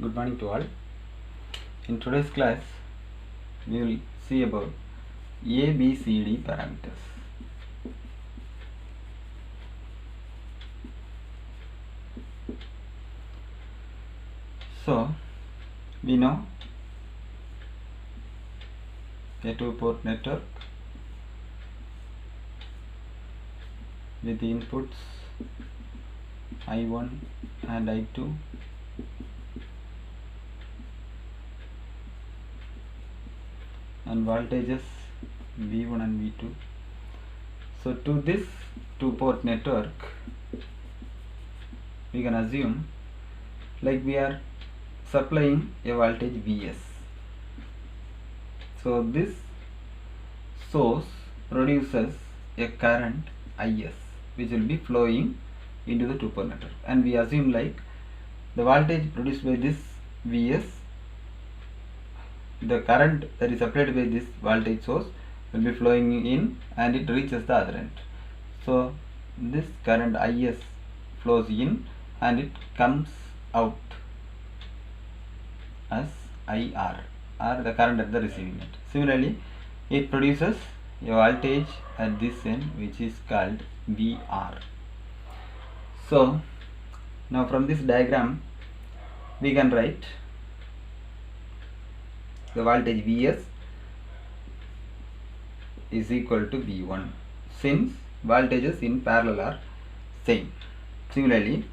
Good morning to all. In today's class, we will see about ABCD parameters. So, we know a two-port network with the inputs I1 and I2 and voltages V1 and V2. So to this two-port network, we can assume like we are supplying a voltage Vs. So this source produces a current Is which will be flowing into the two-port network, and we assume like the voltage produced by this Vs, the current that is supplied by this voltage source will be flowing in and it reaches the other end. So this current Is flows in and it comes out as IR, or the current at the receiving end. Similarly, it produces a voltage at this end which is called VR. So now from this diagram we can write the voltage Vs is equal to V1, since voltages in parallel are same. Similarly,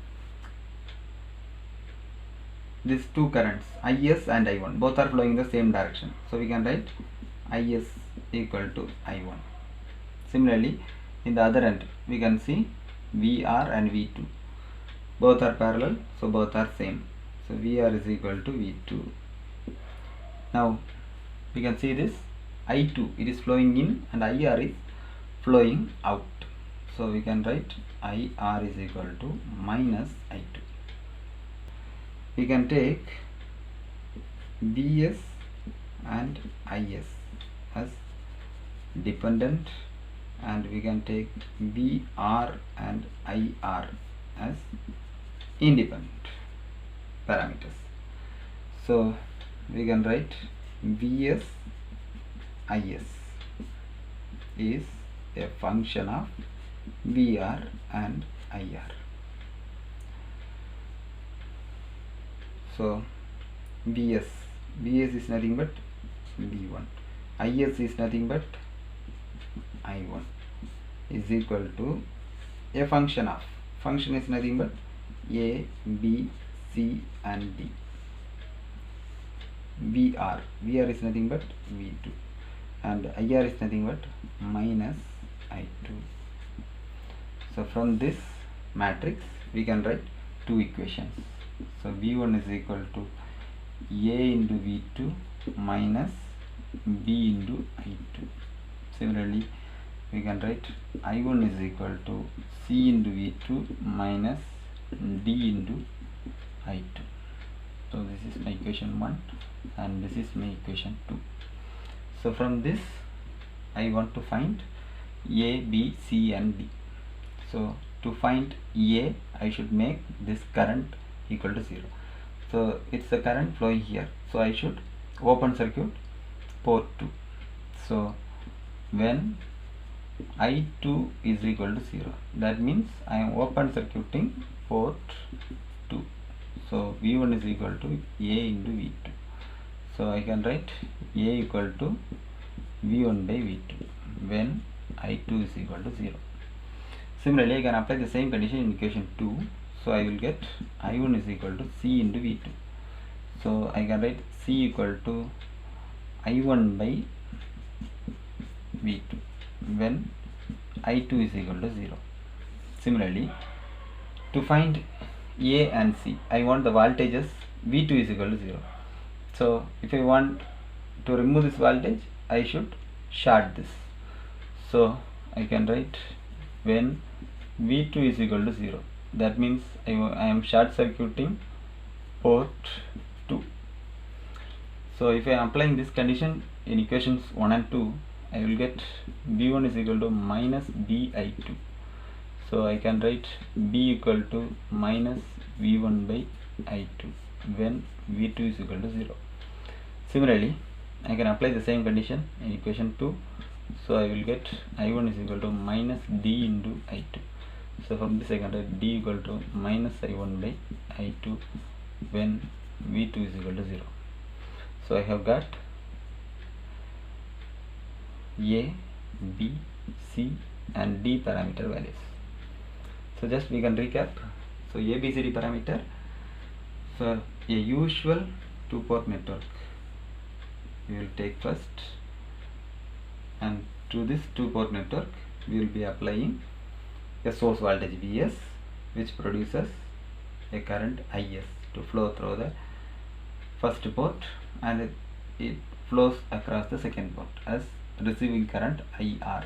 these two currents Is and I1 both are flowing in the same direction, so we can write Is equal to I1. Similarly, in the other end we can see VR and V2 both are parallel, so both are same, so VR is equal to V2. Now we can see this I2, it is flowing in, and IR is flowing out, so we can write IR is equal to minus I2. We can take Vs and Is as dependent, and we can take VR and IR as independent parameters. So we can write Vs Is is a function of VR and IR. So Vs is nothing but V1, Is is nothing but I1 is equal to a function is nothing but A, B, C and D. VR is nothing but V2, and IR is nothing but minus I2. So from this matrix we can write two equations. So V1 is equal to A into V2 minus B into I2. Similarly, we can write I1 is equal to C into V2 minus D into I2. So this is my equation 1 and this is my equation 2. So from this I want to find A, B, C and D. So to find A, I should make this current equal to 0. So it's the current flowing here, so I should open circuit port 2. So when I2 is equal to 0, that means I am open circuiting port 2. So V1 is equal to A into V2. So I can write A equal to V1 by V2 when I2 is equal to 0. Similarly, I can apply the same condition in equation 2. So I will get I1 is equal to C into V2. So I can write C equal to I1 by V2 when I2 is equal to 0. Similarly, to find A and C, I want the voltages V2 is equal to 0. So if I want to remove this voltage, I should short this. So I can write when V2 is equal to 0, that means I am short circuiting port 2. So if I am applying this condition in equations 1 and 2, I will get V1 is equal to minus BI2. So I can write B equal to minus V1 by I2 when V2 is equal to 0. Similarly, I can apply the same condition in equation 2. So I will get I1 is equal to minus D into I2. So from this I can write D equal to minus I1 by I2 when V2 is equal to 0. So I have got A, B, C and D parameter values. So just we can recap. So ABCD parameter for a usual two-port network, we will take first, and to this two-port network we will be applying a source voltage Vs which produces a current Is to flow through the first port, and it flows across the second port as receiving current IR,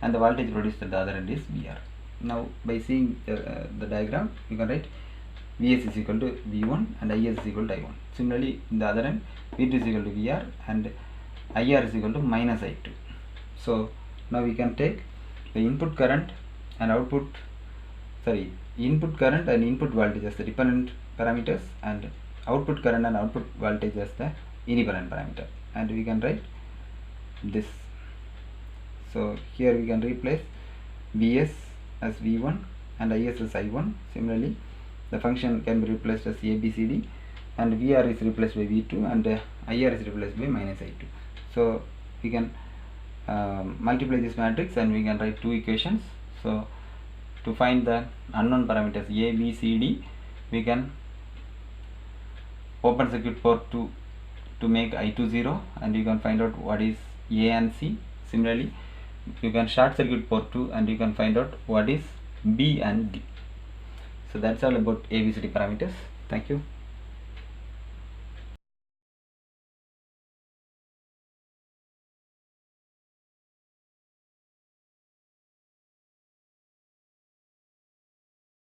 and the voltage produced at the other end is VR. Now by seeing the diagram, you can write Vs is equal to V1 and Is is equal to I1. Similarly, in the other end, V2 is equal to VR and IR is equal to minus I2. So now we can take the input current and input current and input voltage as the dependent parameters, and output current and output voltage as the independent parameter, and we can write this. So here we can replace Vs as V1 and Is as I1. Similarly, the function can be replaced as ABCD, and VR is replaced by V2 and IR is replaced by minus I2. So we can multiply this matrix and we can write two equations. So to find the unknown parameters A, B, C, D, we can open circuit port 2 to make I2 0, and you can find out what is A and C. Similarly, you can short circuit port 2 and you can find out what is B and D. So that's all about ABCD parameters. Thank you.